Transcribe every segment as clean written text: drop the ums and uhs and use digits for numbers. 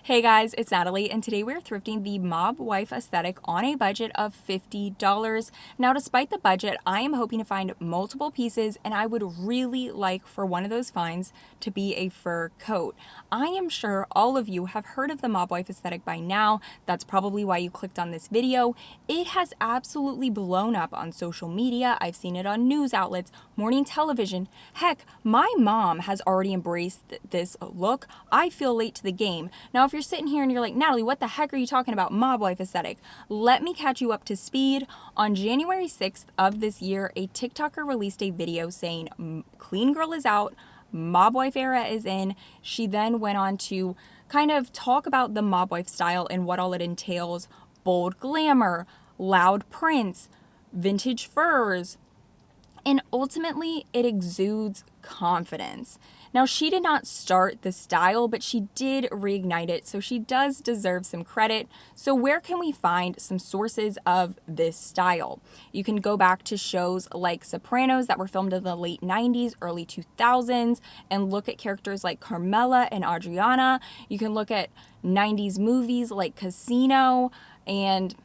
Hey guys, it's Natalie, and today we're thrifting the mob wife aesthetic on a budget of $50. Now, despite the budget, I am hoping to find multiple pieces, and I would really like for one of those finds to be a fur coat. I am sure all of you have heard of the mob wife aesthetic by now. That's probably why you clicked on this video. It has absolutely blown up on social media. I've seen it on news outlets, morning television. Heck, my mom has already embraced this look. I feel late to the game. Now, if you're sitting here and you're like, Natalie, what the heck are you talking about, mob wife aesthetic? Let me catch you up to speed. On January 6th of this year, a TikToker released a video saying, clean girl is out, mob wife era is in. She then went on to kind of talk about the mob wife style and what all it entails: bold glamour, loud prints, vintage furs, and ultimately it exudes confidence. Now, she did not start the style, but she did reignite it, so she does deserve some credit. So where can we find some sources of this style? You can go back to shows like Sopranos that were filmed in the late 90s, early 2000s, and look at characters like Carmela and Adriana. You can look at 90s movies like Casino and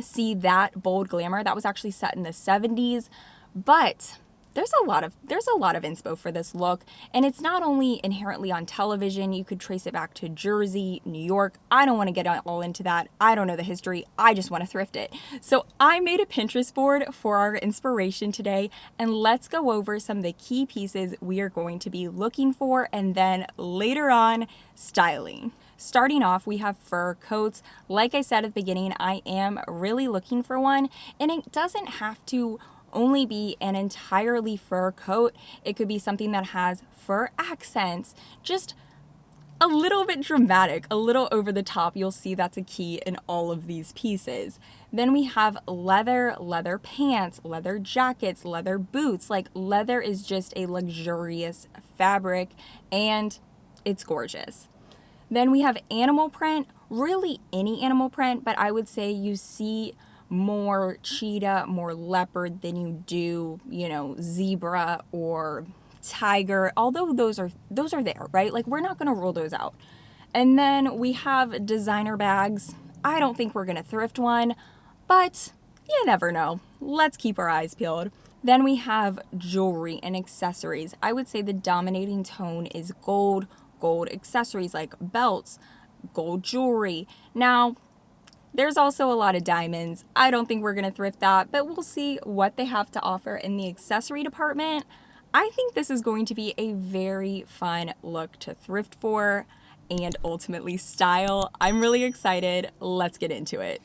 see that bold glamour. That was actually set in the 70s. But there's a lot of inspo for this look, and it's not only inherently on television. You could trace it back to Jersey, New York. I don't want to get all into that. I don't know the history. I just want to thrift it. So I made a Pinterest board for our inspiration today, and let's go over some of the key pieces we are going to be looking for, and then later on, styling. Starting off, we have fur coats. Like I said at the beginning, I am really looking for one, and it doesn't have to only be an entirely fur coat. It could be something that has fur accents, just a little bit dramatic, a little over the top. You'll see that's a key in all of these pieces. Then we have leather pants, leather jackets, leather boots. Like, leather is just a luxurious fabric, and it's gorgeous. Then we have animal print, really any animal print, but I would say you see more cheetah, more leopard than you do, zebra or tiger, although those are there, right? Like, we're not going to rule those out. And then we have designer bags. I don't think we're going to thrift one, but you never know. Let's keep our eyes peeled. Then we have jewelry and accessories. I would say the dominating tone is gold accessories like belts, gold jewelry. Now, there's also a lot of diamonds. I don't think we're going to thrift that, but we'll see what they have to offer in the accessory department. I think this is going to be a very fun look to thrift for and ultimately style. I'm really excited. Let's get into it.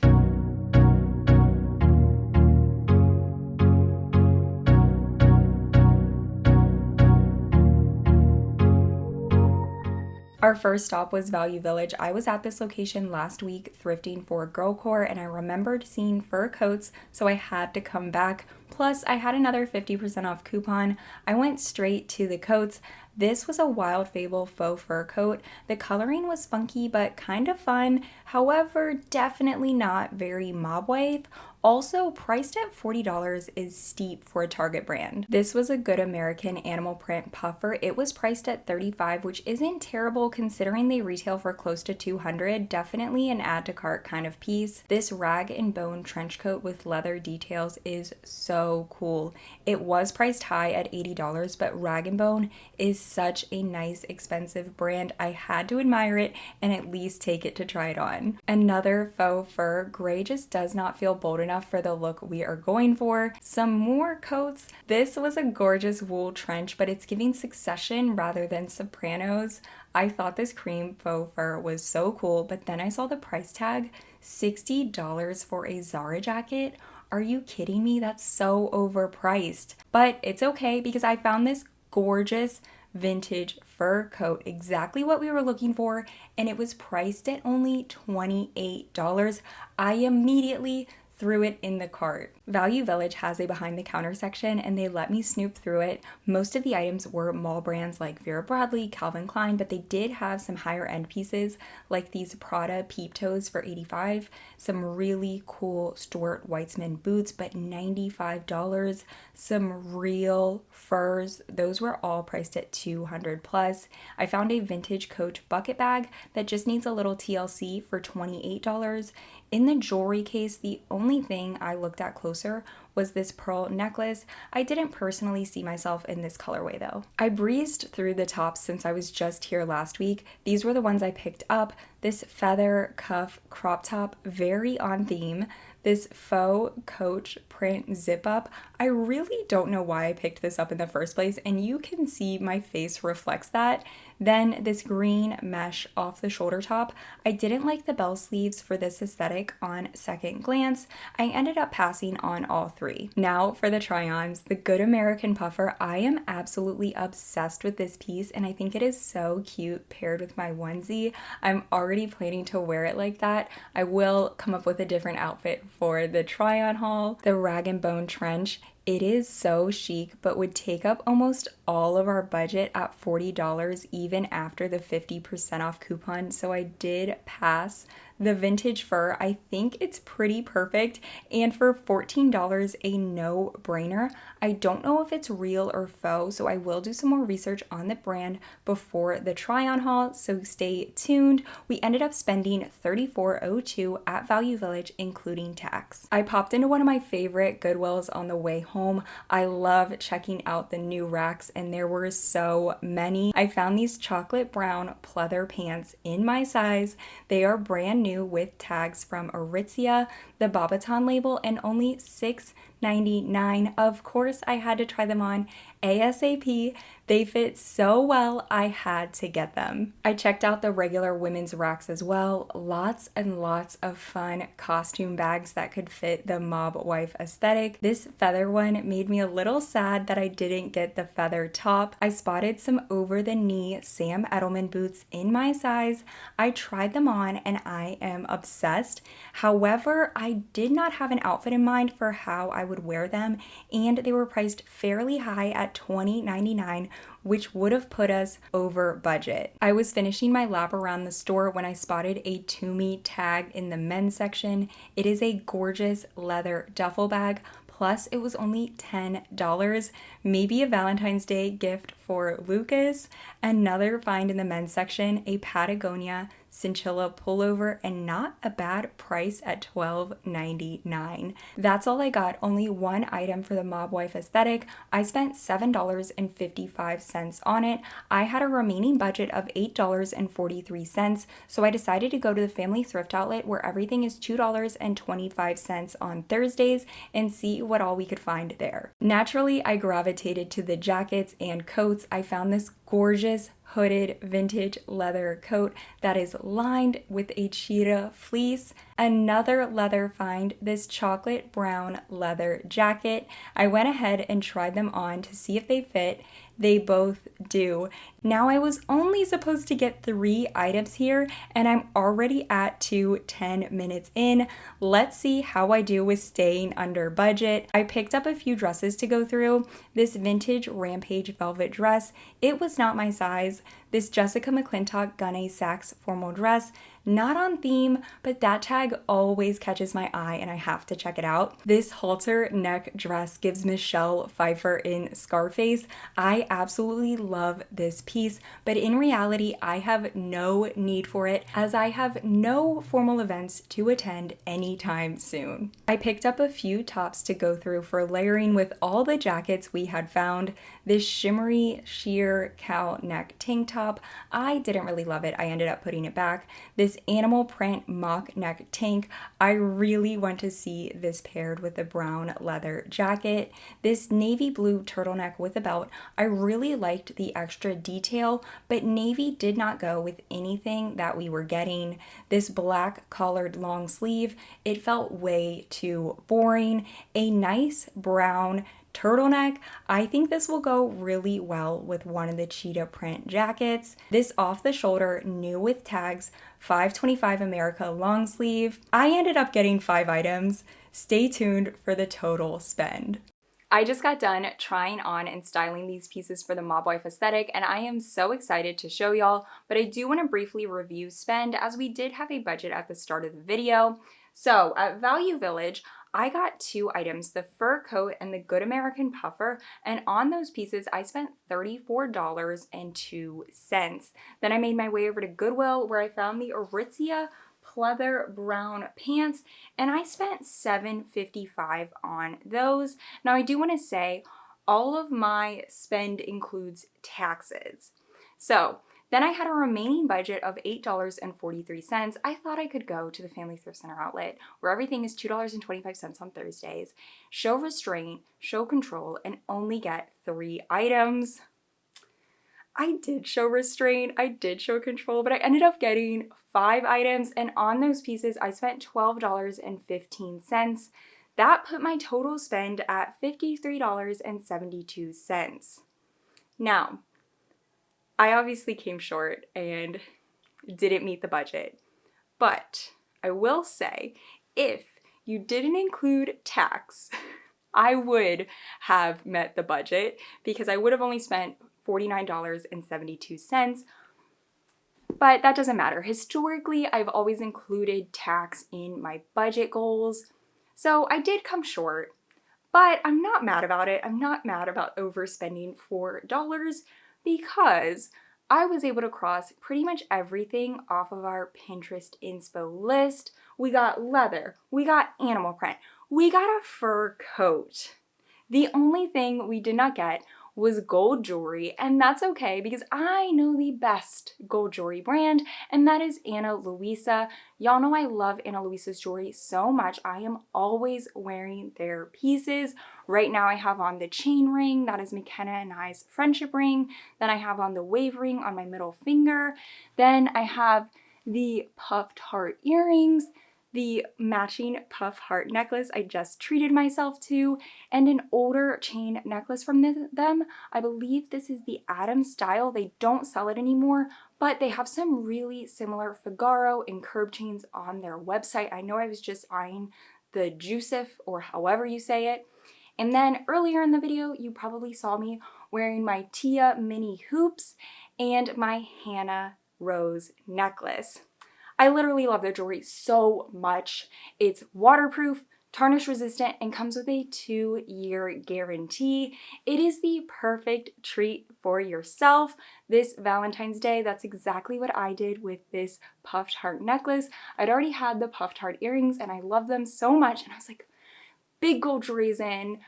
Our first stop was Value Village. I was at this location last week thrifting for girlcore, and I remembered seeing fur coats, so I had to come back. Plus, I had another 50% off coupon. I went straight to the coats. This was a Wild Fable faux fur coat. The coloring was funky but kind of fun. However, definitely not very mob wife. Also, priced at $40 is steep for a Target brand. This was a Good American animal print puffer. It was priced at $35, which isn't terrible considering they retail for close to $200. Definitely an add to cart kind of piece. This rag and bone trench coat with leather details is so cool. It was priced high at $80, but Rag & Bone is such a nice, expensive brand. I had to admire it and at least take it to try it on. Another faux fur. Gray just does not feel bold enough for the look we are going for. Some more coats. This was a gorgeous wool trench, but it's giving Succession rather than Sopranos. I thought this cream faux fur was so cool, but then I saw the price tag, $60 for a Zara jacket. Are you kidding me? That's so overpriced. But it's okay because I found this gorgeous vintage fur coat, exactly what we were looking for, and it was priced at only $28. I immediately threw it in the cart. Value Village has a behind the counter section and they let me snoop through it. Most of the items were mall brands like Vera Bradley, Calvin Klein, but they did have some higher end pieces like these Prada peep toes for $85, some really cool Stuart Weitzman boots, but $95, some real furs. Those were all priced at $200 plus. I found a vintage Coach bucket bag that just needs a little TLC for $28. In the jewelry case, the only thing I looked at closer was this pearl necklace. I didn't personally see myself in this colorway though. I breezed through the tops since I was just here last week. These were the ones I picked up. This feather cuff crop top, very on theme. This faux Coach print zip up. I really don't know why I picked this up in the first place, and you can see my face reflects that. Then this green mesh off the shoulder top. I didn't like the bell sleeves for this aesthetic on second glance. I ended up passing on all three. Now for the try-ons, the Good American puffer. I am absolutely obsessed with this piece and I think it is so cute paired with my onesie. I'm already planning to wear it like that. I will come up with a different outfit for the try-on haul. The Rag and Bone trench. It is so chic, but would take up almost all of our budget at $40 even after the 50% off coupon, so I did pass. The vintage fur, I think it's pretty perfect, and for $14, a no-brainer. I don't know if it's real or faux, so I will do some more research on the brand before the try-on haul, so stay tuned. We ended up spending $34.02 at Value Village, including tax. I popped into one of my favorite Goodwills on the way home. I love checking out the new racks, and there were so many. I found these chocolate brown pleather pants in my size. They are brand new with tags from Aritzia, the Bobaton label, and only $6.99. Of course, I had to try them on ASAP. They fit so well, I had to get them. I checked out the regular women's racks as well. Lots and lots of fun costume bags that could fit the mob wife aesthetic. This feather one made me a little sad that I didn't get the feather top. I spotted some over-the-knee Sam Edelman boots in my size. I tried them on and I am obsessed. However, I did not have an outfit in mind for how I would wear them, and they were priced fairly high at $20.99, which would have put us over budget. I was finishing my lap around the store when I spotted a Tumi tag in the men's section. It is a gorgeous leather duffel bag, plus it was only $10. Maybe a Valentine's Day gift for Lucas. Another find in the men's section, a Patagonia cinchilla pullover, and not a bad price at $12.99. That's all I got, only one item for the mob wife aesthetic. I spent $7.55 on it. I had a remaining budget of $8.43, so I decided to go to the family thrift outlet where everything is $2.25 on Thursdays and see what all we could find there. Naturally, I gravitated to the jackets and coats. I found this gorgeous hooded vintage leather coat that is lined with a cheetah fleece. Another leather find, this chocolate brown leather jacket. I went ahead and tried them on to see if they fit. They both do. Now I was only supposed to get 3 items here and I'm already at 10 minutes in. Let's see how I do with staying under budget. I picked up a few dresses to go through. This vintage Rampage velvet dress, it was not my size. This Jessica McClintock Gunne Sachs formal dress, not on theme, but that tag always catches my eye and I have to check it out. This halter neck dress gives Michelle Pfeiffer in Scarface. I absolutely love this piece, but in reality, I have no need for it as I have no formal events to attend anytime soon. I picked up a few tops to go through for layering with all the jackets we had found. This shimmery sheer cow neck tank top, I didn't really love it. I ended up putting it back. This animal print mock neck tank, I really want to see this paired with the brown leather jacket. This navy blue turtleneck with a belt, I really liked the extra detail, but navy did not go with anything that we were getting. This black collared long sleeve, it felt way too boring. A nice brown turtleneck, I think this will go really well with one of the cheetah print jackets. This off the shoulder, new with tags, $5.25 America long sleeve. I ended up getting 5 items. Stay tuned for the total spend. I just got done trying on and styling these pieces for the Mob Wife aesthetic, and I am so excited to show y'all, but I do want to briefly review spend as we did have a budget at the start of the video. So at Value Village, I got 2 items, the fur coat and the Good American puffer, and on those pieces I spent $34.02. Then I made my way over to Goodwill where I found the Aritzia pleather brown pants, and I spent $7.55 on those. Now I do want to say all of my spend includes taxes. So then I had a remaining budget of $8.43. I thought I could go to the Family Thrift Center outlet where everything is $2.25 on Thursdays, show restraint, show control, and only get 3 items. I did show restraint, I did show control, but I ended up getting 5 items, and on those pieces I spent $12.15. That put my total spend at $53.72. Now, I obviously came short and didn't meet the budget, but I will say, if you didn't include tax, I would have met the budget because I would have only spent $49.72, but that doesn't matter. Historically, I've always included tax in my budget goals, so I did come short, but I'm not mad about it. I'm not mad about overspending $4 because I was able to cross pretty much everything off of our Pinterest inspo list. We got leather, we got animal print, we got a fur coat. The only thing we did not get was gold jewelry, and that's okay because I know the best gold jewelry brand, and that is Ana Luisa. Y'all know I love Ana Luisa's jewelry so much. I am always wearing their pieces. Right now I have on the chain ring, that is McKenna and I's friendship ring. Then I have on the wave ring on my middle finger. Then I have the puffed heart earrings, the matching puff heart necklace I just treated myself to, and an older chain necklace from them. I believe this is the Adam style. They don't sell it anymore, but they have some really similar Figaro and curb chains on their website. I know I was just eyeing the Jusif, or however you say it. And then earlier in the video, you probably saw me wearing my Tia mini hoops and my Hannah Rose necklace. I literally love their jewelry so much. It's waterproof, tarnish resistant, and comes with a 2-year guarantee. It is the perfect treat for yourself this Valentine's Day. That's exactly what I did with this puffed heart necklace. I'd already had the puffed heart earrings and I love them so much, and I was like, big gold jewelry's in.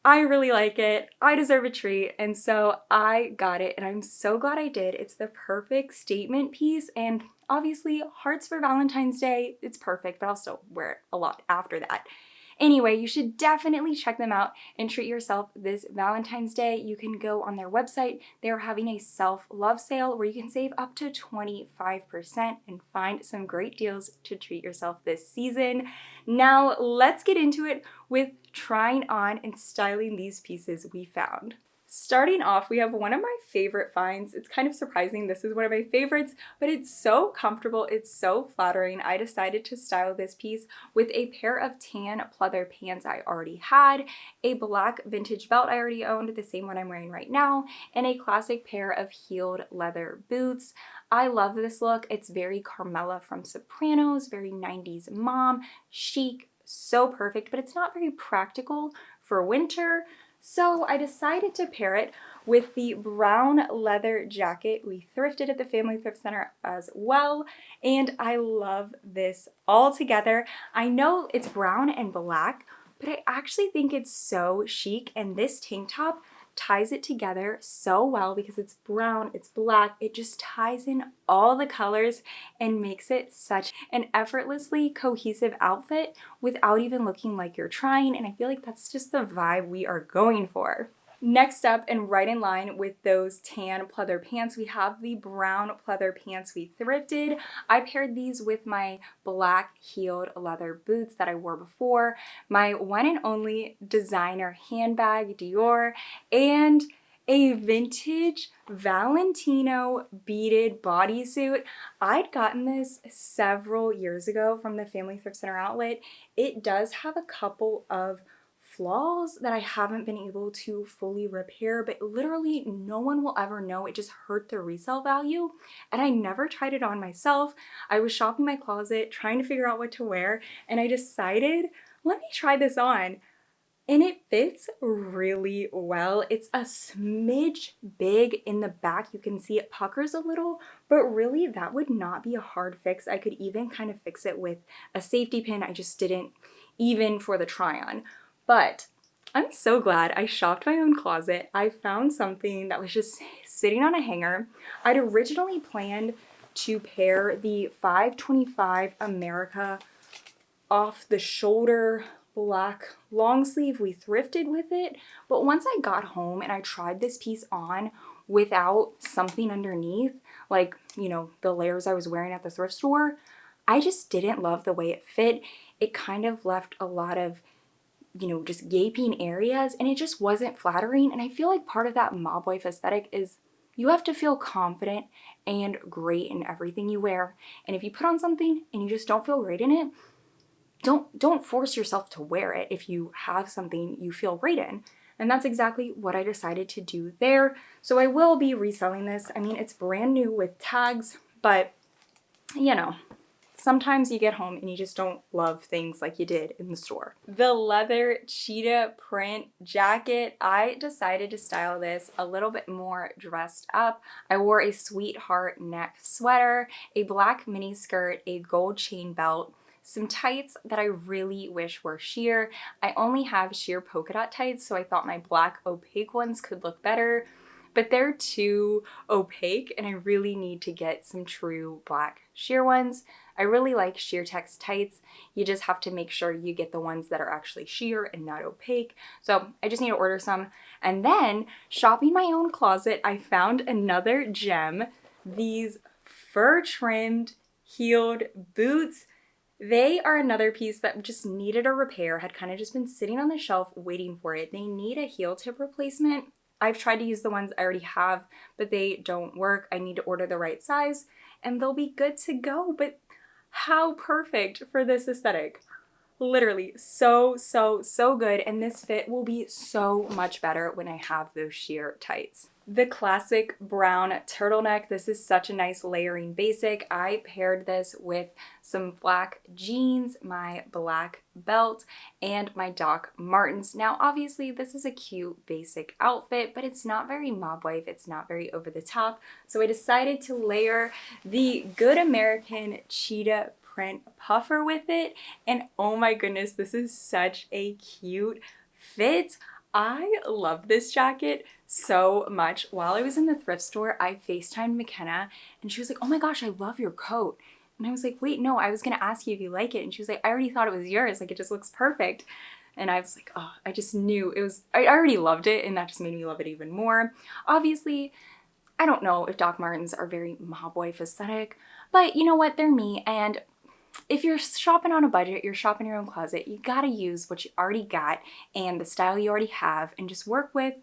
I really like it. I deserve a treat, and so I got it, and I'm so glad I did. It's the perfect statement piece, and obviously hearts for Valentine's Day, it's perfect, but I'll still wear it a lot after that. Anyway, you should definitely check them out and treat yourself this Valentine's Day. You can go on their website. They're having a self-love sale where you can save up to 25% and find some great deals to treat yourself this season. Now, let's get into it with trying on and styling these pieces we found. Starting off, we have one of my favorite finds. It's kind of surprising this is one of my favorites, but it's so comfortable, it's so flattering. I decided to style this piece with a pair of tan pleather pants I already had, a black vintage belt I already owned, the same one I'm wearing right now, and a classic pair of heeled leather boots. I love this look. It's very Carmela from Sopranos, very 90s mom, chic, so perfect, but it's not very practical for winter. So I decided to pair it with the brown leather jacket we thrifted at the Family Thrift Center as well, and I love this all together. I know it's brown and black, but I actually think it's so chic, and this tank top ties it together so well because it's brown, it's black, it just ties in all the colors and makes it such an effortlessly cohesive outfit without even looking like you're trying, and I feel like that's just the vibe we are going for. Next up, and right in line with those tan pleather pants, we have the brown pleather pants we thrifted. I paired these with my black heeled leather boots that I wore before, my one and only designer handbag, Dior, and a vintage Valentino beaded bodysuit. I'd gotten this several years ago from the Family Thrift Center outlet. It does have a couple of flaws that I haven't been able to fully repair, but literally no one will ever know. It just hurt the resale value, and I never tried it on myself. I was shopping my closet trying to figure out what to wear, and I decided, let me try this on. And it fits really well. It's a smidge big in the back. You can see it puckers a little, but really that would not be a hard fix. I could even kind of fix it with a safety pin. I just didn't even for the try on. But I'm so glad I shopped my own closet. I found something that was just sitting on a hanger. I'd originally planned to pair the 525 America off the shoulder black long sleeve. We thrifted with it, but once I got home and I tried this piece on without something underneath, like, you know, the layers I was wearing at the thrift store, I just didn't love the way it fit. It kind of left a lot of, you know, just gaping areas, and it just wasn't flattering. And I feel like part of that mob wife aesthetic is you have to feel confident and great in everything you wear. And if you put on something and you just don't feel great in it, don't force yourself to wear it if you have something you feel great in. And that's exactly what I decided to do there. So I will be reselling this. I mean, it's brand new with tags, but you know, sometimes you get home and you just don't love things like you did in the store. The leather cheetah print jacket, I decided to style this a little bit more dressed up. I wore a sweetheart neck sweater, a black mini skirt, a gold chain belt, some tights that I really wish were sheer. I only have sheer polka dot tights, so I thought my black opaque ones could look better, but they're too opaque and I really need to get some true black sheer ones. I really like sheer text tights. You just have to make sure you get the ones that are actually sheer and not opaque. So I just need to order some. And then shopping my own closet, I found another gem, these fur trimmed heeled boots. They are another piece that just needed a repair, had kind of just been sitting on the shelf waiting for it. They need a heel tip replacement. I've tried to use the ones I already have, but they don't work. I need to order the right size and they'll be good to go. But how perfect for this aesthetic. Literally so good, and this fit will be so much better when I have those sheer tights. The classic brown turtleneck. This is such a nice layering basic. I paired this with some black jeans, my black belt, and my Doc Martens. Now, obviously, this is a cute basic outfit, but it's not very mob wife. It's not very over the top. So I decided to layer the Good American cheetah print puffer with it, and oh my goodness, this is such a cute fit. I love this jacket so much. While I was in the thrift store, I FaceTimed McKenna and she was like, oh my gosh, I love your coat. And I was like, wait, no, I was gonna ask you if you like it. And she was like, I already thought it was yours, like it just looks perfect. And I was like, oh, I just knew it was, I already loved it, and that just made me love it even more. Obviously, I don't know if Doc Martens are very mob wife aesthetic, but you know what, they're me. And if you're shopping on a budget, you're shopping your own closet, you gotta use what you already got and the style you already have and just work with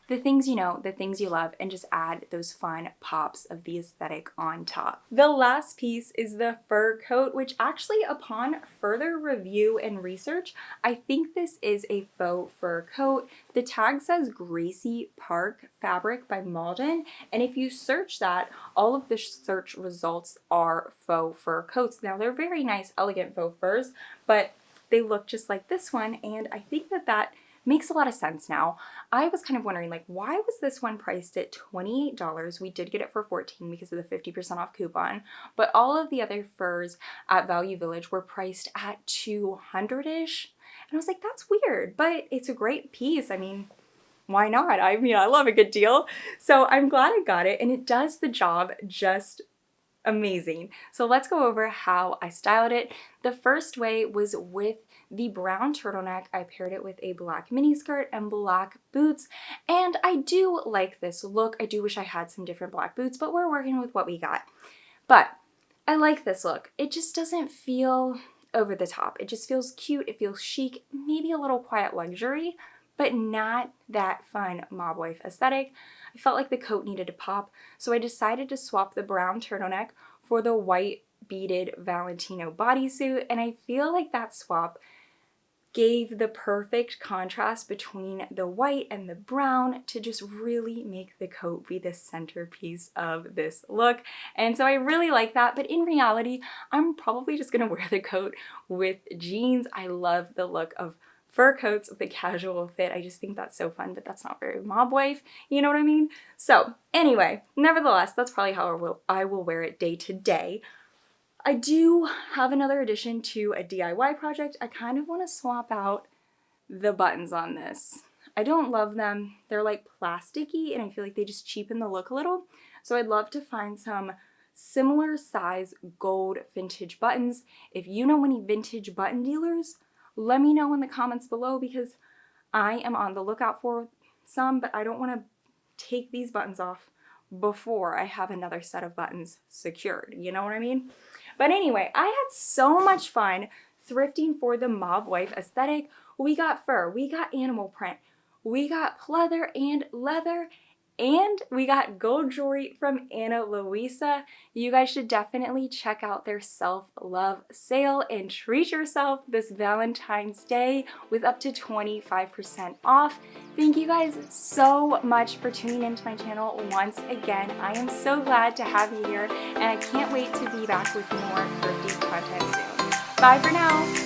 the things you know, the things you love, and just add those fun pops of the aesthetic on top. The last piece is the fur coat, which actually, upon further review and research, I think this is a faux fur coat. The tag says Gracie Park fabric by Malden, and if you search that, all of the search results are faux fur coats. Now, they're very nice, elegant faux furs, but they look just like this one, and I think that makes a lot of sense now. I was kind of wondering, like, why was this one priced at $28? We did get it for $14 because of the 50% off coupon, but all of the other furs at Value Village were priced at $200-ish. And I was like, that's weird, but it's a great piece. I mean, why not? I mean, I love a good deal. So I'm glad I got it, and it does the job just amazing. So let's go over how I styled it. The first way was with the brown turtleneck. I paired it with a black mini skirt and black boots, and I do like this look. I do wish I had some different black boots, but we're working with what we got. But I like this look. It just doesn't feel over the top. It just feels cute. It feels chic, maybe a little quiet luxury, but not that fun mob wife aesthetic. I felt like the coat needed to pop, so I decided to swap the brown turtleneck for the white beaded Valentino bodysuit, and I feel like that swap gave the perfect contrast between the white and the brown to just really make the coat be the centerpiece of this look. And so I really like that, but in reality, I'm probably just gonna wear the coat with jeans. I love the look of fur coats with a casual fit. I just think that's so fun, but that's not very mob wife, you know what I mean? So anyway, nevertheless, that's probably how I will wear it day to day. I do have another addition to a DIY project. I kind of want to swap out the buttons on this. I don't love them. They're like plasticky and I feel like they just cheapen the look a little. So I'd love to find some similar size gold vintage buttons. If you know any vintage button dealers, let me know in the comments below because I am on the lookout for some, but I don't want to take these buttons off before I have another set of buttons secured. You know what I mean? But anyway, I had so much fun thrifting for the mob wife aesthetic. We got fur, we got animal print, we got pleather and leather, and we got gold jewelry from Luisa. You guys should definitely check out their self-love sale and treat yourself this Valentine's Day with up to 25% off. Thank you guys so much for tuning into my channel once again. I am so glad to have you here, and I can't wait to be back with more thrifty content soon. Bye for now.